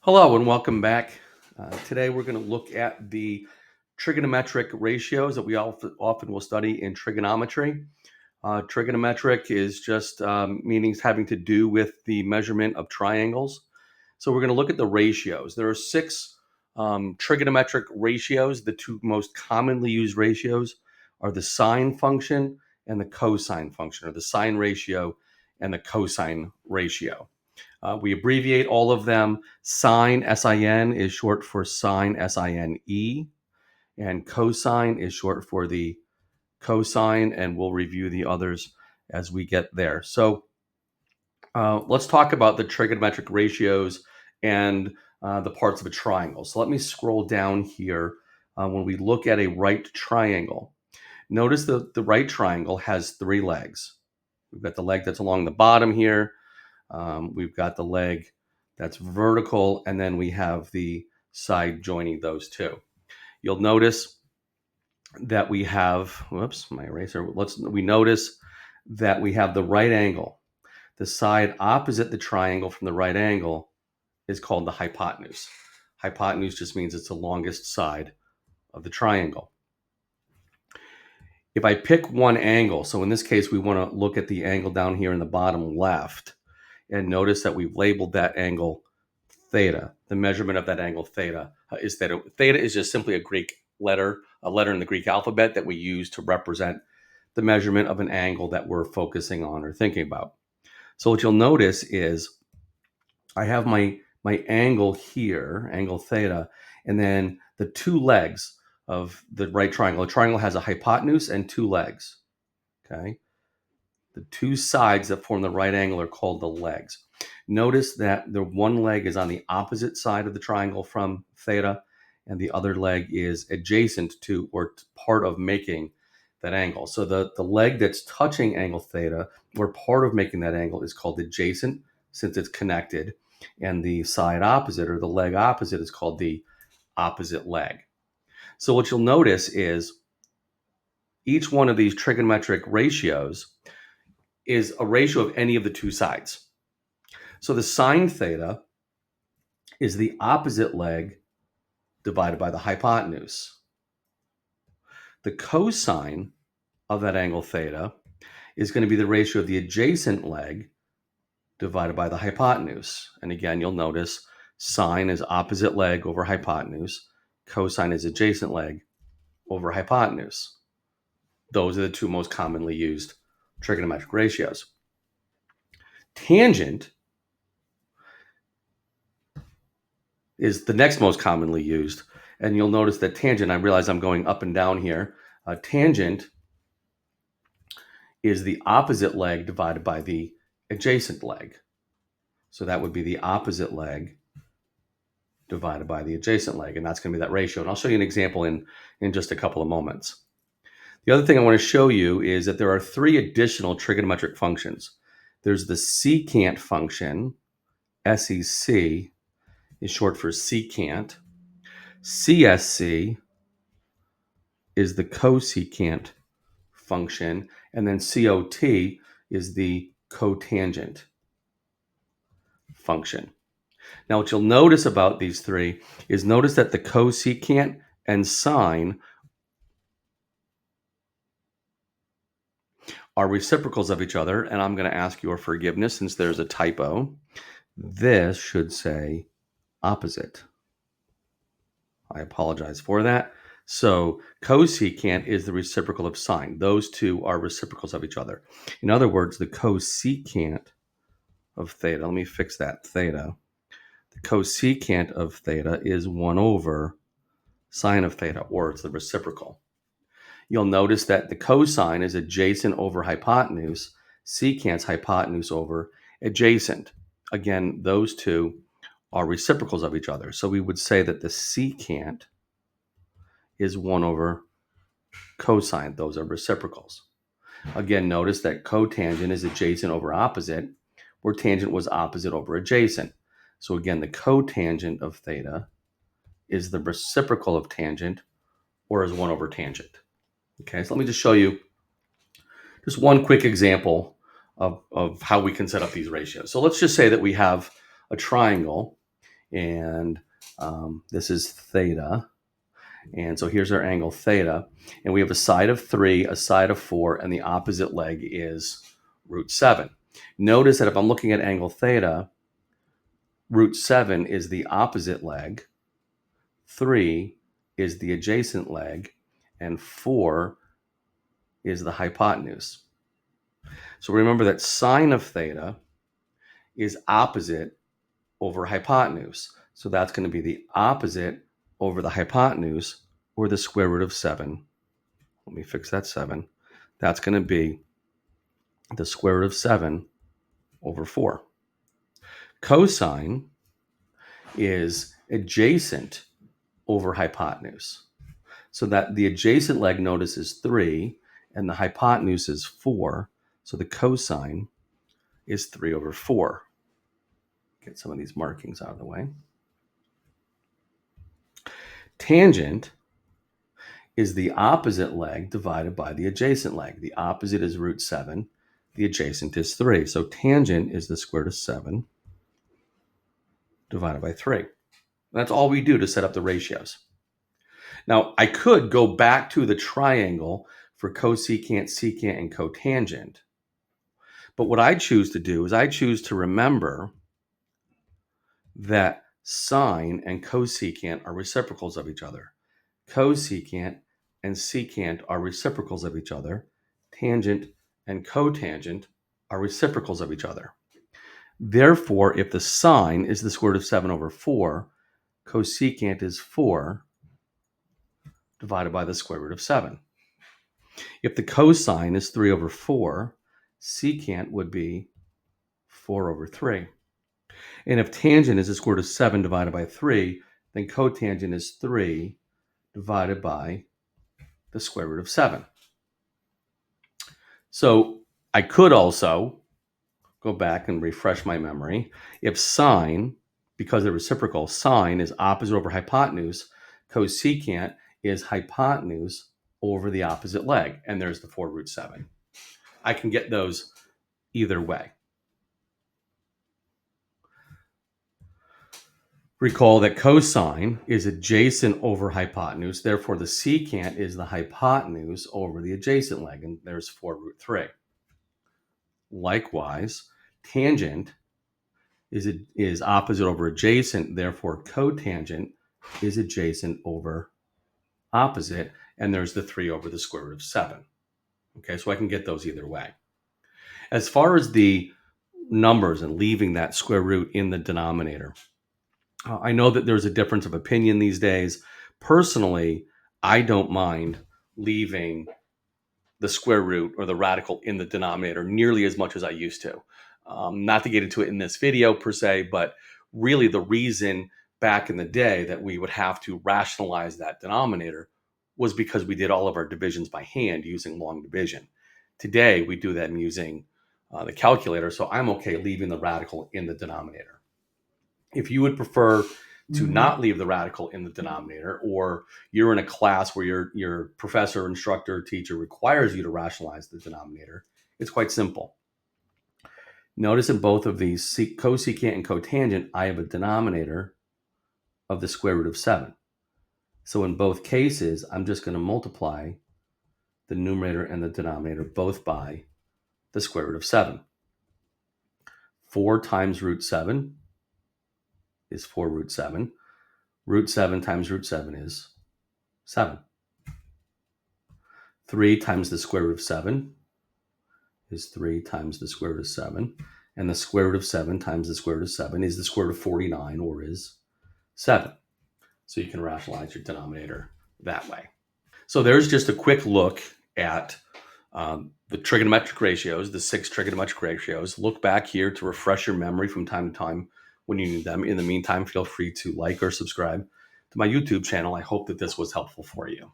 Hello and welcome back. Today we're going to look at the trigonometric ratios that we often will study in trigonometry. Trigonometric is just meanings having to do with the measurement of triangles. So we're going to look at the ratios. There are six trigonometric ratios. The two most commonly used ratios are the sine function and the cosine function, or the sine ratio and the cosine ratio. We abbreviate all of them. Sine, S-I-N, is short for sine, S-I-N-E, and cosine is short for the cosine, and we'll review the others as we get there. So let's talk about the trigonometric ratios and the parts of a triangle. So let me scroll down here. When we look at a right triangle, notice that the right triangle has three legs. We've got the leg that's along the bottom here. We've got the leg that's vertical, and then we have the side joining those two. You'll notice that we have, whoops, my eraser. We notice that we have the right angle. The side opposite the triangle from the right angle is called the hypotenuse. Hypotenuse just means it's the longest side of the triangle. If I pick one angle, so in this case, we want to look at the angle down here in the bottom left, and notice that we've labeled that angle theta. The measurement of that angle theta is theta. Theta is just simply a Greek letter, a letter in the Greek alphabet that we use to represent the measurement of an angle that we're focusing on or thinking about. So what you'll notice is I have my angle here, angle theta, and then the two legs of the right triangle. A triangle has a hypotenuse and two legs, okay? The two sides that form the right angle are called the legs. Notice that the one leg is on the opposite side of the triangle from theta, and the other leg is adjacent to or part of making that angle. So the leg that's touching angle theta, or part of making that angle, is called adjacent since it's connected, and the side opposite, or the leg opposite, is called the opposite leg. So what you'll notice is each one of these trigonometric ratios is a ratio of any of the two sides. So the sine theta is the opposite leg divided by the hypotenuse. The cosine of that angle theta is going to be the ratio of the adjacent leg divided by the hypotenuse. And again, you'll notice sine is opposite leg over hypotenuse. Cosine is adjacent leg over hypotenuse. Those are the two most commonly used trigonometric ratios. Tangent is the next most commonly used. And you'll notice that tangent, I realize I'm going up and down here. Tangent is the opposite leg divided by the adjacent leg. So that would be the opposite leg divided by the adjacent leg. And that's going to be that ratio. And I'll show you an example in just a couple of moments. The other thing I want to show you is that there are three additional trigonometric functions. There's the secant function, SEC, is short for secant. CSC is the cosecant function, and then COT is the cotangent function. Now, what you'll notice about these three is notice that the cosecant and sine are reciprocals of each other, and I'm going to ask your forgiveness since there's a typo. This should say opposite. I apologize for that. So cosecant is the reciprocal of sine. Those two are reciprocals of each other. In other words, the cosecant of theta, let me fix that, theta. The cosecant of theta is 1 over sine of theta, or it's the reciprocal. You'll notice that the cosine is adjacent over hypotenuse, secant's hypotenuse over adjacent. Again, those two are reciprocals of each other. So we would say that the secant is 1 over cosine. Those are reciprocals. Again, notice that cotangent is adjacent over opposite, where tangent was opposite over adjacent. So again, the cotangent of theta is the reciprocal of tangent, or is 1 over tangent. Okay, so let me just show you just one quick example of how we can set up these ratios. So let's just say that we have a triangle, and this is theta. And so here's our angle theta. And we have a side of 3, a side of 4, and the opposite leg is root 7. Notice that if I'm looking at angle theta, root 7 is the opposite leg, 3 is the adjacent leg, and 4 is the hypotenuse. So remember that sine of theta is opposite over hypotenuse. So that's going to be the opposite over the hypotenuse, or the square root of 7. Let me fix that 7. That's going to be the square root of 7 over 4. Cosine is adjacent over hypotenuse. So that the adjacent leg, notice, is 3, and the hypotenuse is 4. So the cosine is 3 over 4. Get some of these markings out of the way. Tangent is the opposite leg divided by the adjacent leg. The opposite is root 7. The adjacent is 3. So tangent is the square root of 7 divided by 3. That's all we do to set up the ratios. Now, I could go back to the triangle for cosecant, secant, and cotangent. But what I choose to do is I choose to remember that sine and cosecant are reciprocals of each other. Cosecant and secant are reciprocals of each other. Tangent and cotangent are reciprocals of each other. Therefore, if the sine is the square root of 7 over 4, cosecant is 4 divided by the square root of 7. If the cosine is 3 over 4, secant would be 4 over 3. And if tangent is the square root of 7 divided by 3, then cotangent is 3 divided by the square root of 7. So I could also go back and refresh my memory. If sine, because they're reciprocal, sine is opposite over hypotenuse, cosecant is hypotenuse over the opposite leg, and there's the 4 root 7. I can get those either way. Recall that cosine is adjacent over hypotenuse, therefore the secant is the hypotenuse over the adjacent leg, and there's 4 root 3. Likewise, tangent is opposite over adjacent, therefore cotangent is adjacent over opposite, and there's the 3 over the square root of 7. Okay, so I can get those either way. As far as the numbers and leaving that square root in the denominator, I know that there's a difference of opinion these days. Personally, I don't mind leaving the square root or the radical in the denominator nearly as much as I used to. Not to get into it in this video per se, but really the reason back in the day that we would have to rationalize that denominator was because we did all of our divisions by hand using long division. Today, we do that using the calculator, so I'm okay leaving the radical in the denominator. If you would prefer to not leave the radical in the denominator, or you're in a class where your professor, instructor, teacher requires you to rationalize the denominator, it's quite simple. Notice in both of these, cosecant and cotangent, I have a denominator of the square root of 7. So in both cases, I'm just going to multiply the numerator and the denominator both by the square root of 7. 4 times root 7 is 4 root 7. Root 7 times root 7 is 7. 3 times the square root of 7 is 3 times the square root of 7. And the square root of 7 times the square root of 7 is the square root of 49, or is 7. So you can rationalize your denominator that way. So there's just a quick look at the trigonometric ratios, the 6 trigonometric ratios. Look back here to refresh your memory from time to time when you need them. In the meantime, feel free to like or subscribe to my YouTube channel. I hope that this was helpful for you.